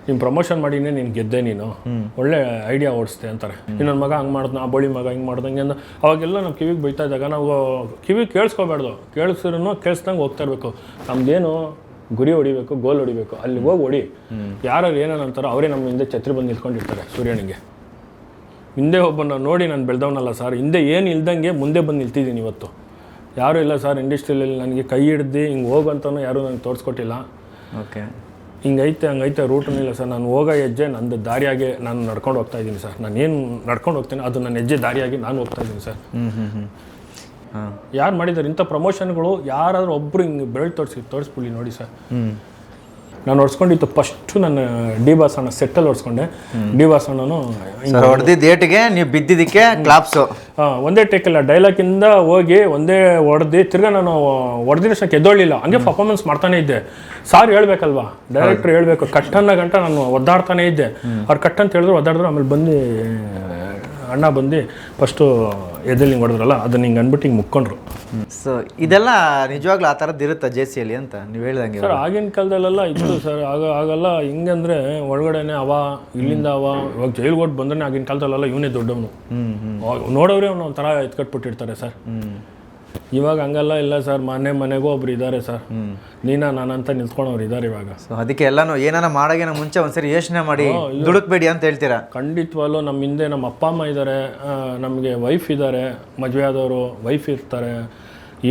ನೀನು ಪ್ರಮೋಷನ್ ಮಾಡಿನೇ ನೀನು ಗೆದ್ದೆ, ನೀನು ಒಳ್ಳೆ ಐಡಿಯಾ ಓಡಿಸ್ತೆ ಅಂತಾರೆ. ಇನ್ನೊಂದು ಮಗ ಹಂಗೆ ಮಾಡಿದ್ನ, ಆ ಬೋಳಿ ಮಗ ಹಿಂಗೆ ಮಾಡ್ದಂಗೆ ಅಂದ ಅವಾಗೆಲ್ಲ ನಾವು ಕಿವಿಗೆ ಬೈತಾ ಇದ್ದಾಗ ನಾವು ಕಿವಿಗೆ ಕೇಳಿಸ್ಕೋಬಾರ್ದು, ಕೇಳಿಸ್ದಂಗೆ ಹೋಗ್ತಾ ಇರಬೇಕು. ನಮ್ದೇನು ಗುರಿ ಹೊಡಿಬೇಕು, ಗೋಲ್ ಹೊಡಿಬೇಕು, ಅಲ್ಲಿ ಹೋಗಿ ಹೊಡಿ. ಯಾರು ಏನೇನು ಅಂತಾರೋ ಅವರೇ ನಮ್ಮ ಹಿಂದೆ ಛತ್ರಿ ಬಂದು ನಿಂತ್ಕೊಂಡಿರ್ತಾರೆ. ಸೂರ್ಯನಿಗೆ ಹಿಂದೆ ಒಬ್ಬನ ನೋಡಿ ನಾನು ಬೆಳೆದವನಲ್ಲ ಸರ್, ಹಿಂದೆ ಏನು ಇಲ್ದಂಗೆ ಮುಂದೆ ಬಂದು ನಿಲ್ತಿದ್ದೀನಿ ಇವತ್ತು. ಯಾರೂ ಇಲ್ಲ ಸರ್ ಇಂಡಸ್ಟ್ರಿಯಲ್ಲಿ ನನಗೆ ಕೈ ಹಿಡ್ದು ಹಿಂಗೆ ಹೋಗಂತನೂ ಯಾರೂ ನನಗೆ ತೋರಿಸ್ಕೊಟ್ಟಿಲ್ಲ. ಓಕೆ, ಹಿಂಗೈತೆ ಹಂಗೈತೆ ರೂಟೂ ಇಲ್ಲ ಸರ್. ನಾನು ಹೋಗೋ ಹೆಜ್ಜೆ ನಂದು ದಾರಿಯಾಗೆ ನಾನು ನಡ್ಕೊಂಡು ಹೋಗ್ತಾ ಇದ್ದೀನಿ ಸರ್. ನಾನು ಏನು ನಡ್ಕೊಂಡು ಹೋಗ್ತೀನಿ ಅದು ನನ್ನ ಹೆಜ್ಜೆ ದಾರಿಯಾಗಿ ನಾನು ಹೋಗ್ತಾ ಇದ್ದೀನಿ ಸರ್. ಯಾರು ಮಾಡಿದ್ದಾರೆ ಇಂಥ ಪ್ರಮೋಷನ್ಗಳು? ಯಾರಾದರೂ ಒಬ್ಬರು ಹಿಂಗೆ ಬೆರಳು ತೋರಿಸ್ಬಿಡಿ ನೋಡಿ ಸರ್. ನಾನು ಹೊಡ್ಸ್ಕೊಂಡಿತ್ತು ಫಸ್ಟು ನನ್ನ ಡಿ ಬಾಸ್ ಅಣ್ಣ ಸೆಟ್ಟಲ್ಲಿ ಹೊಡ್ಸ್ಕೊಂಡೆ. ಡಿ ಬಾಸ್ ಅಣ್ಣನು ಹೊಡೆದಿದ್ದ ಏಟಿಗೆ ನೀವು ಬಿದ್ದಿದ್ದಕ್ಕೆ ಕ್ಲಾಪ್ಸು. ಒಂದೇ ಟೇಕಲ್ಲ, ಡೈಲಾಗಿಂದ ಹೋಗಿ ಒಂದೇ ಹೊಡೆದು ತಿರ್ಗಾ ನಾನು ಹೊಡೆದಿರೋಷ್ಟಕ್ಕೆ ಎದ್ದೊಳ್ಳಿಲ್ಲ, ಹಂಗೆ ಪರ್ಫಾರ್ಮೆನ್ಸ್ ಮಾಡ್ತಾನೆ ಇದ್ದೆ. ಸಾರ್ ಹೇಳ್ಬೇಕಲ್ವಾ, ಡೈರೆಕ್ಟ್ರ್ ಹೇಳ್ಬೇಕು. ಕಟ್ಟನ್ನ ಗಂಟ ನಾನು ಒದ್ದಾಡ್ತಾನೆ ಇದ್ದೆ. ಅವ್ರು ಕಟ್ ಅಂತ ಹೇಳಿದ್ರು, ಒದ್ದಾಡಿದ್ರು. ಆಮೇಲೆ ಬಂದು ಅಣ್ಣ ಬಂದು ಫಸ್ಟು ಎದಲ್ಲಿ ಹಿಂಗೆ ಹೊಡೆದ್ರಲ್ಲ, ಅದನ್ನ ಹಿಂಗೆ ಅಂದ್ಬಿಟ್ಟು ಹಿಂಗೆ ಮುಕ್ಕೊಂಡ್ರು. ಸೊ ಇದೆಲ್ಲ ನಿಜವಾಗ್ಲೂ ಆ ಥರದ್ದು ಇರುತ್ತಾ JCಯಲ್ಲಿ ಅಂತ ನೀವು ಹೇಳ್ದಂಗೆ? ಸರ್ ಆಗಿನ ಕಾಲದಲ್ಲೆಲ್ಲ ಇತ್ತು ಸರ್. ಆಗಲ್ಲ ಹಿಂಗಂದ್ರೆ ಒಳಗಡೆನೆ ಇಲ್ಲಿಂದ ಇವಾಗ ಜೈಲ್ಗೆ ಹೊಟ್ಟು ಬಂದ್ರೆ ಆಗಿನ ಕಾಲದಲ್ಲೆಲ್ಲ ಇವನೇ ದೊಡ್ಡವನು, ನೋಡೋರೇ ಅವನು ಒಂಥರ ಎತ್ಕಟ್ಬಿಟ್ಟಿರ್ತಾರೆ ಸರ್. ಇವಾಗ ಹಂಗಲ್ಲ ಇಲ್ಲ ಸರ್. ಮನೆಗೂ ಒಬ್ರು ಇದ್ದಾರೆ ಸರ್, ನಾನಂತ ನಿಂತ್ಕೊಂಡವ್ರು ಇದ್ದಾರೆ ಇವಾಗ. ಸೊ ಅದಕ್ಕೆ ಎಲ್ಲಾನು ಏನಾನ ಮಾಡೋಗಿನ ಮುಂಚೆ ಒಂದ್ಸರಿ ಯೋಚನೆ ಮಾಡಿ ದುಡುಕ್ಬೇಡಿ ಅಂತ ಹೇಳ್ತೀರಾ? ಖಂಡಿತವಾಗ್ಲೂ ನಮ್ಮ ಹಿಂದೆ ನಮ್ಮ ಅಪ್ಪ ಅಮ್ಮ ಇದ್ದಾರೆ, ನಮಗೆ ವೈಫ್ ಇದ್ದಾರೆ, ಮದುವೆ ಆದವರು ವೈಫ್ ಇರ್ತಾರೆ.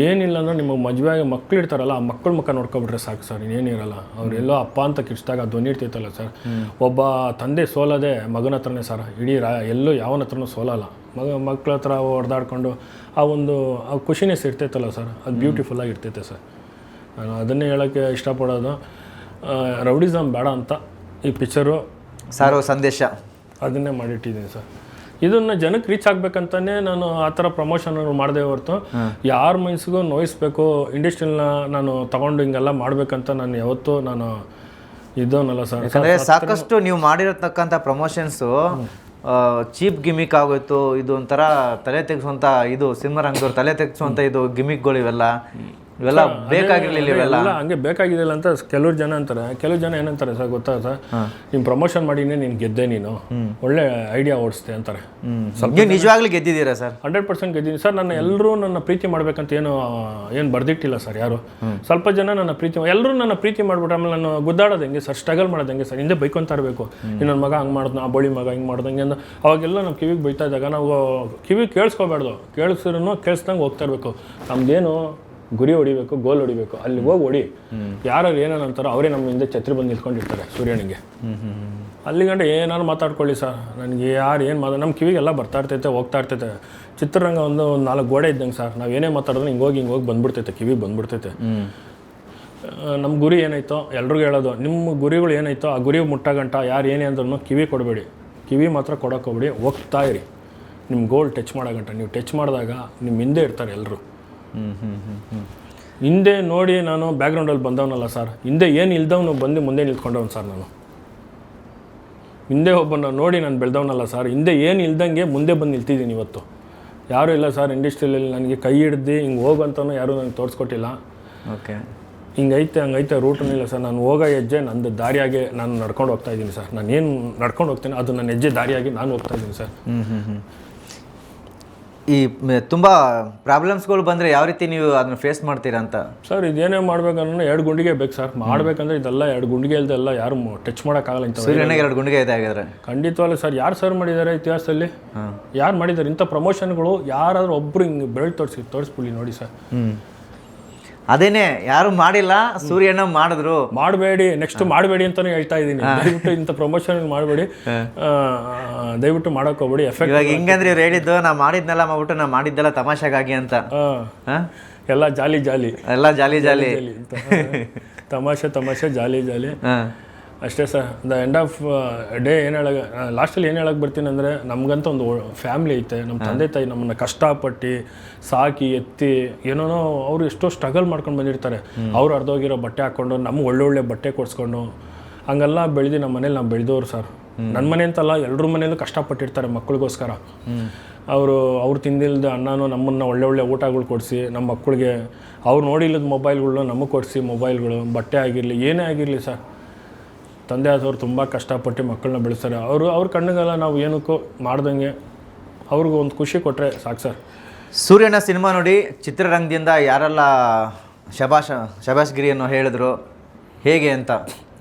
ಏನಿಲ್ಲ ಅಂದ್ರೆ ನಿಮಗೆ ಮದುವೆ ಆಗಿ ಮಕ್ಳು ಇರ್ತಾರಲ್ಲ, ಆ ಮಕ್ಕಳ ಮುಖ ನೋಡ್ಕೊಬಿಟ್ರೆ ಸಾಕು ಸರ್, ಇನ್ನೇನಿರಲ್ಲ. ಅವರೆಲ್ಲೋ ಅಪ್ಪ ಅಂತ ಕಿರ್ಚಿದಾಗ ಧ್ವನಿ ಇರ್ತಿತ್ತಲ್ಲ ಸರ್. ಒಬ್ಬ ತಂದೆ ಸೋಲದೆ ಮಗನ ಹತ್ರನೇ ಸರ್, ಇಡೀ ಎಲ್ಲೂ ಯಾವನ ಹತ್ರನೂ ಸೋಲಲ್ಲ. ಮಕ್ಕಳ ಹತ್ರ ಹೊಡೆದಾಡ್ಕೊಂಡು ಆ ಖುಷಿನೆಸ್ ಇರ್ತೈತಲ್ಲ ಸರ್, ಅದು ಬ್ಯೂಟಿಫುಲ್ಲಾಗಿ ಇರ್ತೈತೆ ಸರ್. ನಾನು ಅದನ್ನೇ ಹೇಳೋಕ್ಕೆ ಇಷ್ಟಪಡೋದು. ರೌಡಿಸಮ್ ಬೇಡ ಅಂತ ಈ ಪಿಕ್ಚರು ಸಾರೋ ಸಂದೇಶ ಅದನ್ನೇ ಮಾಡಿಟ್ಟಿದ್ದೀನಿ ಸರ್. ಇದನ್ನು ಜನಕ್ಕೆ ರೀಚ್ ಆಗಬೇಕಂತಲೇ ನಾನು ಆ ಥರ ಪ್ರಮೋಷನ್ ಮಾಡದೆ ಹೊರತು ಯಾರ ಮನಸ್ಸಿಗೂ ನೋಯಿಸ್ಬೇಕು, ಇಂಡಸ್ಟ್ರಿನ ನಾನು ತಗೊಂಡು ಹಿಂಗೆಲ್ಲ ಮಾಡಬೇಕಂತ ನಾನು ಯಾವತ್ತೂ ಇದ್ದವನಲ್ಲ ಸರ್. ಯಾಕಂದರೆ ಸಾಕಷ್ಟು ನೀವು ಮಾಡಿರತಕ್ಕಂಥ ಪ್ರಮೋಷನ್ಸು ಚೀಪ್ ಗಿಮಿಕ್ ಆಗೋಯ್ತು. ಇದು ಒಂಥರ ತಲೆ ತೆಗೆಸುವಂಥ ಇದು ಸಿನಿಮಾ ರಂಗದವ್ರು ತಲೆ ತೆಗೆಸುವಂಥ ಇದು ಗಿಮಿಕ್ಗಳು ಇವೆಲ್ಲ ಬೇಕಾಗಿರಲಿಲ್ಲ. ಇವೆಲ್ಲ ಹಂಗೆ ಬೇಕಾಗಿರಲಿಲ್ಲ ಅಂತ ಕೆಲವ್ರು ಜನ ಅಂತಾರೆ. ಕೆಲವು ಜನ ಏನಂತಾರೆ ಸರ್ ಗೊತ್ತಾ ಸರ್, ನೀನು ಪ್ರಮೋಷನ್ ಮಾಡಿನೇ ನೀನು ಗೆದ್ದೆ, ನೀನು ಒಳ್ಳೆ ಐಡಿಯಾ ಓಡಿಸ್ತೆ ಅಂತಾರೆ. ನೀವು ನಿಜವಾಗ್ಲೂ ಗೆದ್ದಿದ್ದೀರಾ ಸರ್? 100% ಗೆದ್ದೀನಿ ಸರ್. ಎಲ್ಲರೂ ನನ್ನ ಪ್ರೀತಿ ಮಾಡ್ಬೇಕಂತ ಏನು ಬರ್ದಿಟ್ಟಿಲ್ಲ ಸರ್ ಯಾರು. ಸ್ವಲ್ಪ ಜನ ನನ್ನ ಪ್ರೀತಿ, ಎಲ್ಲರೂ ನನ್ನ ಪ್ರೀತಿ ಮಾಡ್ಬಿಟ್ರೆ ಆಮೇಲೆ ನಾನು ಗುದ್ದಾಡೋದು ಹೆಂಗೆ ಸರ್, ಸ್ಟ್ರಗಲ್ ಮಾಡೋದು ಹೆಂಗೆ ಸರ್, ಹಿಂದೆ ಬೈಕೊಂತ ಇರಬೇಕು. ಇನ್ನೊಂದು ಮಗ ಹಂಗೆ ಮಾಡಿದ್ನ, ಆ ಬೋಳಿ ಮಗ ಹಿಂಗೆ ಮಾಡ್ದಂಗೆ ಅಂದ ಅವಾಗೆಲ್ಲ ನಾವು ಕಿವಿಗೆ ಬೈತಾ ಇದ್ದಾಗ ನಾವು ಕಿವಿಗೆ ಕೇಳಿಸ್ಕೋಬಾರ್ದು, ಕೇಳಿಸ್ದಂಗೆ ಹೋಗ್ತಾ ಇರಬೇಕು. ನಮ್ದೇನು ಗುರಿ ಹೊಡಿಬೇಕು, ಗೋಲ್ ಹೊಡಿಬೇಕು, ಅಲ್ಲಿ ಹೋಗಿ ಹೊಡಿ. ಯಾರು ಏನೇನು ಅಂತಾರೋ ಅವರೇ ನಮ್ಮ ಹಿಂದೆ ಛತ್ರಿ ಬಂದು ನಿಂತ್ಕೊಂಡಿರ್ತಾರೆ. ಸೂರ್ಯನಿಗೆ ಅಲ್ಲಿಗಂಟ ಏನಾರು ಮಾತಾಡ್ಕೊಳ್ಳಿ ಸರ್, ನನಗೆ ಯಾರು ಏನು ನಮ್ಮ ಕಿವಿಗೆಲ್ಲ ಬರ್ತಾ ಇರ್ತೈತೆ, ಹೋಗ್ತಾ ಇರ್ತೈತೆ. ಚಿತ್ರರಂಗ ಒಂದು 4 ಗೋಡೆ ಇದ್ದಂಗೆ ಸರ್, ನಾವು ಏನೇ ಮಾತಾಡಿದ್ರೆ ಹಿಂಗೆ ಹೋಗಿ ಬಂದ್ಬಿಡ್ತೈತೆ, ಕಿವಿಗೆ ಬಂದ್ಬಿಡ್ತೈತೆ. ನಮ್ಮ ಗುರಿ ಏನಾಯ್ತೋ ಎಲ್ರಿಗೂ ಹೇಳೋದು, ನಿಮ್ಮ ಗುರಿಗಳು ಏನಾಯ್ತೋ ಆ ಗುರಿ ಮುಟ್ಟಾಗಂಟ ಯಾರು ಏನೇ ಅಂದ್ರೂ ಕಿವಿ ಕೊಡಬೇಡಿ, ಕಿವಿ ಮಾತ್ರ ಕೊಡೋಕೋಗ್ಬೇಡಿ, ಹೋಗ್ತಾ ಇರಿ. ನಿಮ್ಮ ಗೋಲ್ ಟಚ್ ಮಾಡೋಗಂಟ ನೀವು ಟಚ್ ಮಾಡಿದಾಗ ನಿಮ್ಮ ಹಿಂದೆ ಇರ್ತಾರೆ ಎಲ್ಲರೂ. ಹಿಂದೆ ನೋಡಿ ನಾನು ಬ್ಯಾಕ್ಗ್ರೌಂಡಲ್ಲಿ ಬಂದವನಲ್ಲ ಸರ್, ಹಿಂದೆ ಏನು ಇಲ್ದವನು ಬಂದು ಮುಂದೆ ನಿಂತ್ಕೊಂಡವನು ಸರ್. ನಾನು ಹಿಂದೆ ಒಬ್ಬನ ನೋಡಿ ನಾನು ಬೆಳೆದವನಲ್ಲ ಸರ್, ಹಿಂದೆ ಏನು ಇಲ್ದಂಗೆ ಮುಂದೆ ಬಂದು ನಿಲ್ತಿದ್ದೀನಿ ಇವತ್ತು. ಯಾರೂ ಇಲ್ಲ ಸರ್ ಇಂಡಸ್ಟ್ರಿಯಲ್ಲಿ ನನಗೆ ಕೈ ಹಿಡ್ದು ಹಿಂಗೆ ಹೋಗಂತನೂ ಯಾರೂ ನನಗೆ ತೋರಿಸ್ಕೊಟ್ಟಿಲ್ಲ. ಓಕೆ, ಹಿಂಗೈತೆ ಹಂಗೈತೆ ರೂಟೂ ಇಲ್ಲ ಸರ್. ನಾನು ಹೋಗೋ ಹೆಜ್ಜೆ ನಂದು ದಾರಿಯಾಗೆ ನಾನು ನಡ್ಕೊಂಡು ಹೋಗ್ತಾ ಇದ್ದೀನಿ ಸರ್. ನಾನು ಏನು ನಡ್ಕೊಂಡು ಹೋಗ್ತೀನಿ ಅದು ನನ್ನ ಹೆಜ್ಜೆ ದಾರಿಯಾಗಿ ನಾನು ಹೋಗ್ತಾ ಇದ್ದೀನಿ ಸರ್. ಈ ತುಂಬ ಪ್ರಾಬ್ಲಮ್ಸ್ಗಳು ಬಂದರೆ ಯಾವ ರೀತಿ ನೀವು ಅದನ್ನ ಫೇಸ್ ಮಾಡ್ತೀರಾ ಅಂತ? ಸರ್ ಇದೇನೇ ಮಾಡ್ಬೇಕಂದ್ರೆ 2 ಗುಂಡಿಗೆ ಬೇಕು ಸರ್. ಮಾಡಬೇಕಂದ್ರೆ ಇದೆಲ್ಲ 2 ಗುಂಡಿಗೆ ಇಲ್ದೆಲ್ಲ ಯಾರು ಟಚ್ ಮಾಡೋಕ್ಕಾಗಲ್ಲ. ಇಂಥ ಸೂರ್ಯನಿಗೆ 2 ಗುಂಡಿಗೆ ಇದೆ ಆಗಿದ್ರೆ ಖಂಡಿತವಾಗ್ಲೂ ಸರ್. ಯಾರು ಸರ್ ಮಾಡಿದ್ದಾರೆ ಇತಿಹಾಸದಲ್ಲಿ? ಯಾರು ಮಾಡಿದ್ದಾರೆ ಇಂಥ ಪ್ರಮೋಷನ್ಗಳು? ಯಾರಾದರೂ ಒಬ್ಬರು ಹಿಂಗೆ ಬೆರಳು ತೋರಿಸ್ಬಿಡಿ ನೋಡಿ ಸರ್. ಅದೇನೆ ಯಾರು ಮಾಡಿಲ್ಲ, ಸೂರ್ಯನ ಮಾಡಿದ್ರು. ಮಾಡಬೇಡಿ, ನೆಕ್ಸ್ಟ್ ಮಾಡಬೇಡಿ ಅಂತಾನೆ ಹೇಳ್ತಾ ಇದ್ದೀನಿ. ದಯವಿಟ್ಟು ಇಂಥ ಪ್ರಮೋಷನ್ ಮಾಡಬೇಡಿ, ದಯವಿಟ್ಟು ಮಾಡೋಕೆ ಹೋಗ್ಬೇಡಿ. ಎಫೆಕ್ಟ್ ಇವಾಗ ಹಿಂಗಂದ್ರೆ ಇವ್ರು ಹೇಳಿದ್ದು ನಾ ಮಾಡಿದ್ನೆಲ್ಲ ಮಾಡ್ಬಿಟ್ಟು ನಾ ಮಾಡಿದ್ದೆಲ್ಲ ತಮಾಷೆಗಾಗಿ ಅಂತ. ಎಲ್ಲ ಜಾಲಿ ಜಾಲಿ, ಎಲ್ಲ ಜಾಲಿ ಜಾಲಿ, ತಮಾಷೆ ಜಾಲಿ ಜಾಲಿ ಅಷ್ಟೇ sir. The end of day ಲಾಸ್ಟಲ್ಲಿ ಏನು ಹೇಳಕ್ಕೆ ಬರ್ತೀನಿ ಅಂದರೆ, ನಮಗಂತ ಒಂದು ಫ್ಯಾಮ್ಲಿ ಐತೆ. ನಮ್ಮ ತಂದೆ ತಾಯಿ ನಮ್ಮನ್ನು ಕಷ್ಟಪಟ್ಟು ಸಾಕಿ ಎತ್ತಿ ಏನೇನೋ ಅವರು ಎಷ್ಟೋ ಸ್ಟ್ರಗಲ್ ಮಾಡ್ಕೊಂಡು ಬಂದಿರ್ತಾರೆ. ಅವ್ರು ಅರ್ಧೋಗಿರೋ ಬಟ್ಟೆ ಹಾಕ್ಕೊಂಡು ನಮ್ಗೆ ಒಳ್ಳೊಳ್ಳೆ ಬಟ್ಟೆ ಕೊಡಿಸ್ಕೊಂಡು ಹಂಗೆಲ್ಲ ಬೆಳೆದು ನಮ್ಮ ಮನೇಲಿ ನಾವು ಬೆಳೆದವ್ರು ಸರ್. ನನ್ನ ಮನೆ ಅಂತಲ್ಲ, ಎಲ್ಲರ ಮನೇಲೂ ಕಷ್ಟಪಟ್ಟಿರ್ತಾರೆ ಮಕ್ಕಳಿಗೋಸ್ಕರ. ಅವ್ರು ತಿಂದಿಲ್ದ ಅನ್ನನೂ ನಮ್ಮನ್ನು ಒಳ್ಳೆ ಊಟಗಳು ಕೊಡಿಸಿ ನಮ್ಮ ಮಕ್ಕಳಿಗೆ ಅವ್ರು ನೋಡಿಲ್ಲದ ಮೊಬೈಲ್ಗಳನ್ನ ನಮಗೆ ಕೊಡಿಸಿ, ಮೊಬೈಲ್ಗಳು, ಬಟ್ಟೆ ಆಗಿರಲಿ, ಏನೇ ಆಗಿರಲಿ ಸರ್, ತಂದೆ ಆದವ್ರು ತುಂಬ ಕಷ್ಟಪಟ್ಟು ಮಕ್ಕಳನ್ನ ಬೆಳೆಸ್ತಾರೆ. ಅವ್ರ ಕಣ್ಣಿಗೆಲ್ಲ ನಾವು ಏನಕ್ಕೂ ಮಾಡ್ದಂಗೆ ಅವ್ರಿಗೂ ಒಂದು ಖುಷಿ ಕೊಟ್ಟರೆ ಸಾಕು ಸರ್. ಸೂರ್ಯನ ಸಿನಿಮಾ ನೋಡಿ ಚಿತ್ರರಂಗದಿಂದ ಯಾರೆಲ್ಲ ಶಬಾಷ್ಗಿರಿಯನ್ನು ಹೇಳಿದ್ರು ಹೇಗೆ ಅಂತ?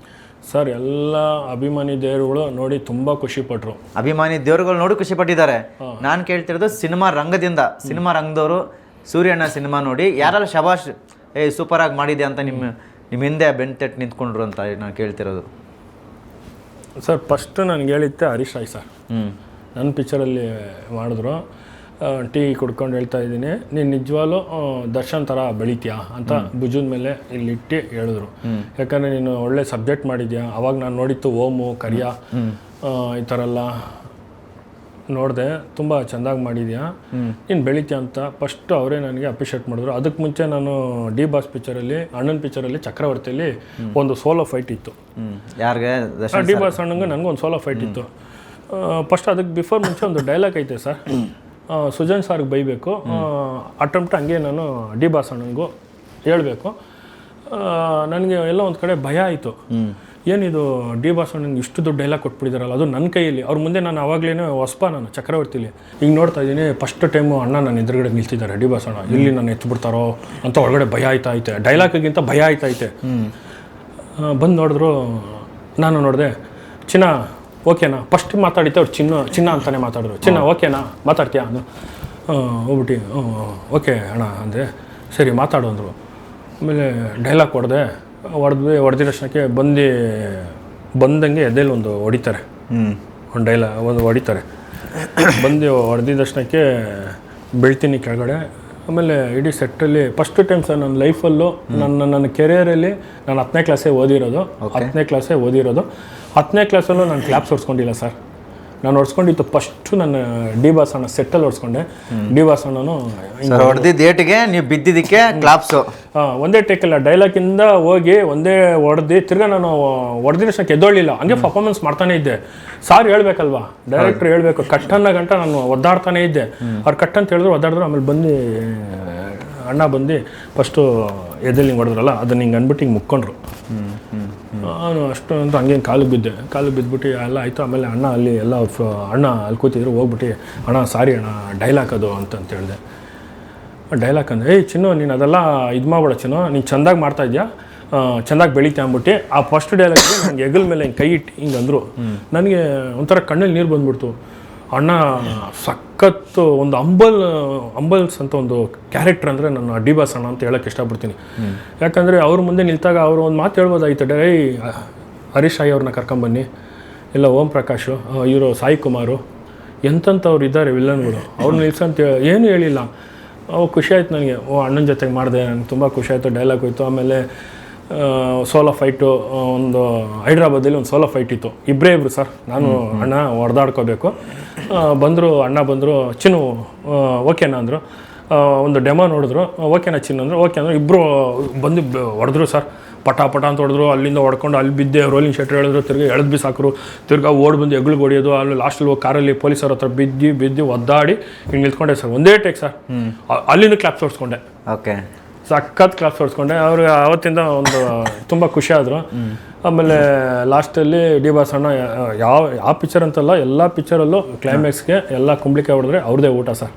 ಸರ್ ಎಲ್ಲ ಅಭಿಮಾನಿ ದೇವರುಗಳು ನೋಡಿ ತುಂಬ ಖುಷಿಪಟ್ಟರು. ಅಭಿಮಾನಿ ದೇವರುಗಳು ನೋಡಿ ಖುಷಿ ಪಟ್ಟಿದ್ದಾರೆ. ನಾನು ಕೇಳ್ತಿರೋದು ಸಿನಿಮಾ ರಂಗದವರು ಸೂರ್ಯನ ಸಿನಿಮಾ ನೋಡಿ ಯಾರೆಲ್ಲ ಶಬಾಷ್ ಸೂಪರಾಗಿ ಮಾಡಿದೆ ಅಂತ ನಿಮ್ಮ ಹಿಂದೆ ಬೆನ್ತಟ್ಟು ನಿಂತ್ಕೊಂಡ್ರು ಅಂತ ನಾನು ಕೇಳ್ತಿರೋದು. ಸರ್ ಫಸ್ಟ್ ನನಗೆ ಹೇಳಿದ್ದೆ ಹರೀಶ್ ರಾಯ್ ಸರ್. ನನ್ನ ಪಿಕ್ಚರಲ್ಲಿ ಮಾಡಿದ್ರು. ಟೀ ಕುಡ್ಕೊಂಡು ಹೇಳ್ತಾ ಇದ್ದೀನಿ, ನೀನು ನಿಜವಾಗ್ಲೂ ದರ್ಶನ್ ಥರ ಬೆಳಿತೀಯಾ ಅಂತ ಭುಜದ ಮೇಲೆ ಇಲ್ಲಿಟ್ಟು ಹೇಳಿದ್ರು. ಯಾಕಂದರೆ ನೀನು ಒಳ್ಳೆ ಸಬ್ಜೆಕ್ಟ್ ಮಾಡಿದ್ಯಾ. ಅವಾಗ ನಾನು ನೋಡಿತ್ತು ಓಮು ಕರಿಯ ಈ ಥರ ಎಲ್ಲ ನೋಡಿದೆ, ತುಂಬ ಚೆಂದಾಗಿ ಮಾಡಿದ್ಯಾ, ನೀನು ಬೆಳಿತೀಯ ಅಂತ ಫಸ್ಟ್ ಅವರೇ ನನಗೆ ಅಪ್ರಿಷಿಯೇಟ್ ಮಾಡಿದ್ರು. ಅದಕ್ಕೆ ಮುಂಚೆ ನಾನು ಡಿ ಬಾಸ್ ಪಿಕ್ಚರಲ್ಲಿ, ಅಣ್ಣನ ಪಿಕ್ಚರಲ್ಲಿ ಚಕ್ರವರ್ತಿಯಲ್ಲಿ ಒಂದು ಸೋಲೋ ಫೈಟ್ ಇತ್ತು. ಯಾರಿಗೆ? ಡಿ ಬಾಸ್ ಅಣ್ಣಂಗೆ ನನಗೊಂದು ಸೋಲೋ ಫೈಟ್ ಇತ್ತು. ಫಸ್ಟ್ ಅದಕ್ಕೆ ಬಿಫೋರ್ ಮುಂಚೆ ಒಂದು ಡೈಲಾಗ್ ಐತೆ ಸರ್, ಸುಜನ್ ಸಾರ್ಗೆ ಬೈಬೇಕು, ಅಟೆಂಪ್ಟ್ ಹಂಗೆ ನಾನು ಡಿ ಬಾಸ್ ಅಣ್ಣನಿಗೂ ಹೇಳಬೇಕು. ನನಗೆ ಎಲ್ಲ ಒಂದು ಕಡೆ ಭಯ ಆಯಿತು, ಏನಿದು ಡಿ ಬಾಸ್ ಅಣ್ಣನಿಗೆ ಇಷ್ಟು ದೊಡ್ಡ ಡೈಲಾಗ್ ಕೊಟ್ಬಿಟ್ಟಿದ್ದಾರಲ್ಲ, ಅದು ನನ್ನ ಕೈಯಲ್ಲಿ. ಅವ್ರ ಮುಂದೆ ನಾನು ಆವಾಗಲೇ ನಾನು ಚಕ್ರವರ್ತಿಲಿ ಈಗ ನೋಡ್ತಾ ಇದ್ದೀನಿ. ಫಸ್ಟ್ ಟೈಮು ಅಣ್ಣ ನನ್ನ ಎದುರುಗಡೆ ನಿಲ್ತಿದ್ದಾರೆ ಡಿ ಬಾಸ್ ಅಣ್ಣ, ಇಲ್ಲಿ ನಾನು ಎತ್ಬಿಡ್ತಾರೋ ಅಂತ ಒಳಗಡೆ ಭಯ ಆಯ್ತೈತೆ, ಡೈಲಾಗಿಗಿಂತ ಭಯ ಆಯ್ತೈತೆ. ಬಂದು ನೋಡಿದ್ರು, ನಾನು ನೋಡಿದೆ, ಚಿನ್ನ ಓಕೆನಾ ಫಸ್ಟ್ ಮಾತಾಡಿದ್ದೆ. ಅವ್ರು ಚಿನ್ನ ಅಂತಲೇ ಮಾತಾಡಿದ್ರು. ಚಿನ್ನ ಓಕೆನಾ ಮಾತಾಡ್ತೀಯಾ ಅಂದು ಹೋಗ್ಬಿಟ್ಟು ಓಕೆ ಅಣ್ಣ ಅಂದರೆ ಸರಿ ಮಾತಾಡು ಅಂದರು. ಆಮೇಲೆ ಡೈಲಾಗ್ ಹೊಡೆದಿದ ತಕ್ಷಣಕ್ಕೆ ಬಂದಂಗೆ ಎದೆಯಲ್ಲಿ ಒಂದು ಹೊಡಿತಾರೆ, ಒಂದು ಒಂದು ಹೊಡಿತಾರೆ. ಹೊಡೆದಿದ ತಕ್ಷಣಕ್ಕೆ ಬೀಳ್ತೀನಿ ಕೆಳಗಡೆ. ಆಮೇಲೆ ಇಡೀ ಸೆಟ್ಟಲ್ಲಿ ಫಸ್ಟ್ ಟೈಮ್ ಸರ್ ನನ್ನ ಲೈಫಲ್ಲೂ ನನ್ನ ಕೆರಿಯರಲ್ಲಿ ನಾನು 10ನೇ ಕ್ಲಾಸೇ ಓದಿರೋದು. 10ನೇ ಕ್ಲಾಸಲ್ಲೂ ನಾನು ಕ್ಲಾಪ್ಸ್ ಹೊಡ್ಸ್ಕೊಂಡಿಲ್ಲ ಸರ್. ನಾನು ಹೊಡ್ಸ್ಕೊಂಡಿತ್ತು ಫಸ್ಟು ನನ್ನ ಡಿ ಬಾಸ್ ಅಣ್ಣ ಸೆಟ್ಟಲ್ಲಿ ಹೊಡ್ಸ್ಕೊಂಡೆ. ಡಿ ಬಾಸ್ ಅಣ್ಣನು ಹೊಡೆದಿದ್ದ ಏಟಿಗೆ ನೀವು ಬಿದ್ದಿದ್ದಕ್ಕೆ ಕ್ಲಾಪ್ಸು ಒಂದೇ ಟೇಕಲ್ಲ, ಡೈಲಾಗಿಂದ ಹೋಗಿ ಒಂದೇ ಹೊಡೆದು ತಿರ್ಗಾ ನಾನು ಹೊಡೆದಿದ ತಕ್ಷಣ ಎದ್ದೊಳ್ಳಿಲ್ಲ, ಹಂಗೆ ಪರ್ಫಾರ್ಮೆನ್ಸ್ ಮಾಡ್ತಾನೆ ಇದ್ದೆ. ಸಾರ್ ಹೇಳ್ಬೇಕಲ್ವಾ, ಡೈರೆಕ್ಟ್ರ್ ಹೇಳ್ಬೇಕು. ಕಟ್ಟನ್ನ ಗಂಟ ನಾನು ಒದ್ದಾಡ್ತಾನೆ ಇದ್ದೆ. ಅವ್ರು ಕಟ್ ಅಂತ ಹೇಳಿದ್ರು, ಒದ್ದಾಡಿದ್ರು. ಆಮೇಲೆ ಬಂದು ಅಣ್ಣ ಬಂದು ಫಸ್ಟು ಎದೆಲ್ಲಿ ಹಿಂಗೆ ಹೊಡೆದ್ರಲ್ಲ, ಅದನ್ನ ಹಿಂಗೆ ಅಂದ್ಬಿಟ್ಟು ಹಿಂಗೆ ಮುಕ್ಕೊಂಡ್ರು. ನಾನು ಅಷ್ಟು ಅಂತ ಹಂಗೆ ಕಾಲಿಗೆ ಬಿದ್ದುಬಿಟ್ಟು ಎಲ್ಲ ಆಯಿತು. ಆಮೇಲೆ ಅಣ್ಣ ಅಲ್ಲಿ ಎಲ್ಲ ಅಣ್ಣ ಅಲ್ಲಿ ಕೂತಿದ್ರು. ಹೋಗ್ಬಿಟ್ಟು ಅಣ್ಣ ಸಾರಿ ಅಣ್ಣ ಡೈಲಾಗ್ ಅದು ಅಂತ ಹೇಳಿದೆ. ಡೈಲಾಗ್ ಅಂದರೆ ಚಿನ್ನು ನೀನು ಅದೆಲ್ಲ ಇದು ಮಾಡ್ಬೇಡ ಚಿನ್ನು, ನೀನು ಚೆಂದಾಗಿ ಮಾಡ್ತಾಯಿದ್ಯಾ, ಚೆಂದಾಗಿ ಬೆಳೀತಾ ಅಂದ್ಬಿಟ್ಟು ಆ ಫಸ್ಟ್ ಡೈಲಾಗ್ಗೆ ನನಗೆ ಹೆಗಲ ಮೇಲೆ ಹಿಂಗೆ ಕೈ ಇಟ್ಟು ಹಿಂಗೆ ಅಂದರು. ನನಗೆ ಒಂಥರ ಕಣ್ಣಲ್ಲಿ ನೀರು ಬಂದ್ಬಿಡ್ತು. ಅಣ್ಣ ಸಖತ್ತು ಒಂದು ಅಂಬಲ್ಸ್ ಅಂತ ಒಂದು ಕ್ಯಾರೆಕ್ಟರ್ ಅಂದರೆ ನಾನು ಡಿ ಬಾಸ್ ಅಣ್ಣ ಅಂತ ಹೇಳೋಕ್ಕೆ ಇಷ್ಟಪಡ್ತೀನಿ. ಯಾಕಂದರೆ ಅವ್ರ ಮುಂದೆ ನಿಲ್ತಾಗ ಅವರು ಒಂದು ಮಾತು ಹೇಳ್ಬೋದಾಯ್ತು, ಹರೀಶ್ ರಾಯ್ ಅವ್ರನ್ನ ಕರ್ಕೊಂಬನ್ನಿ, ಇಲ್ಲ ಓಂ ಪ್ರಕಾಶು, ಇವರು ಸಾಯಿ ಕುಮಾರು, ಎಂಥವ್ರು ಇದ್ದಾರೆ ವಿಲ್ಲನ್ಗಳು, ಅವ್ರು ನಿಲ್ಸಂತ ಏನೂ ಹೇಳಿಲ್ಲ. ಖುಷಿ ಆಯ್ತು ನನಗೆ. ಅಣ್ಣನ ಜೊತೆಗೆ ಮಾಡಿದೆ, ನನಗೆ ತುಂಬ ಖುಷಿ ಆಯಿತು. ಡೈಲಾಗ್ ಹೋಯ್ತು. ಆಮೇಲೆ ಸೋಲೋ ಫೈಟು ಒಂದು ಹೈದ್ರಾಬಾದಲ್ಲಿ ಒಂದು ಸೋಲೋ ಫೈಟ್ ಇತ್ತು. ಇಬ್ಬರು ಸರ್, ನಾನು ಅಣ್ಣ ಹೊಡೆದಾಡ್ಕೋಬೇಕು. ಅಣ್ಣ ಬಂದರು, ಚಿನ್ನು ಓಕೆನಾ ಅಂದರು. ಒಂದು ಡೆಮೋ ನೋಡಿದ್ರು, ಓಕೆನಾ ಚಿನ್ನು ಅಂದರು. ಓಕೆ ಅಂದರು. ಇಬ್ಬರು ಬಂದು ಹೊಡೆದ್ರು ಸರ್, ಪಟ ಅಂತ ಹೊಡೆದ್ರು. ಅಲ್ಲಿಂದ ಹೊಡ್ಕೊಂಡು ಅಲ್ಲಿ ಬಿದ್ದೆ, ರೋಲಿಂಗ್ ಶೆಟ್ರ್ ಹೇಳಿದ್ರು, ತಿರ್ಗಿ ಎಳೆದು ಬಿಸಾಕರು, ತಿರ್ಗಾ ಬಂದು ಎಗ್ಳಿಗೆ ಹೊಡಿಯೋದು. ಅಲ್ಲಿ ಲಾಸ್ಟಲ್ಲಿ ಕಾರಲ್ಲಿ ಪೊಲೀಸರ ಹತ್ರ ಬಿದ್ದು ಒದ್ದಾಡಿ ಹಿಂಗೆ ನಿಲ್ತ್ಕೊಂಡೆ ಸರ್. ಒಂದೇ ಟೇಕ್ ಸರ್. ಅಲ್ಲಿಂದ ಕ್ಲಾಪ್ಸ್ ಹೊಡ್ಸ್ಕೊಂಡೆ. ಓಕೆ, ಸಖತ್ ಕ್ಲಾಪ್ಸ್ ಹೊಡ್ಸ್ಕೊಂಡೆ. ಅವರು ಅವತ್ತಿಂದ ಒಂದು ತುಂಬ ಖುಷಿ ಆದರು. ಆಮೇಲೆ ಲಾಸ್ಟಲ್ಲಿ ಡಿ ಬಾಸ್ ಅಣ್ಣ ಯಾವ ಪಿಕ್ಚರ್ ಅಂತಲ್ಲ, ಎಲ್ಲ ಪಿಕ್ಚರಲ್ಲೂ ಕ್ಲೈಮ್ಯಾಕ್ಸ್ಗೆ ಎಲ್ಲ ಕುಂಬಳಿಕಾಯಿ ಹೊಡೆದ್ರೆ ಅವ್ರದ್ದೇ ಊಟ ಸರ್.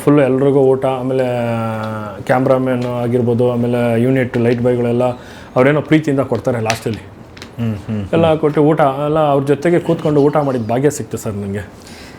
ಫುಲ್ಲು ಎಲ್ರಿಗೂ ಊಟ. ಆಮೇಲೆ ಕ್ಯಾಮ್ರಾಮ್ಯಾನ್ ಆಗಿರ್ಬೋದು, ಆಮೇಲೆ ಯೂನಿಟ್ ಲೈಟ್ ಬಾಯ್ಗಳೆಲ್ಲ ಅವರೇನೋ ಪ್ರೀತಿಯಿಂದ ಕೊಡ್ತಾರೆ ಲಾಸ್ಟಲ್ಲಿ. ಎಲ್ಲ ಕೊಟ್ಟು ಊಟ ಎಲ್ಲ ಅವ್ರ ಜೊತೆಗೆ ಕೂತ್ಕೊಂಡು ಊಟ ಮಾಡಿದ ಭಾಗ್ಯ ಸಿಕ್ತು ಸರ್ ನನಗೆ.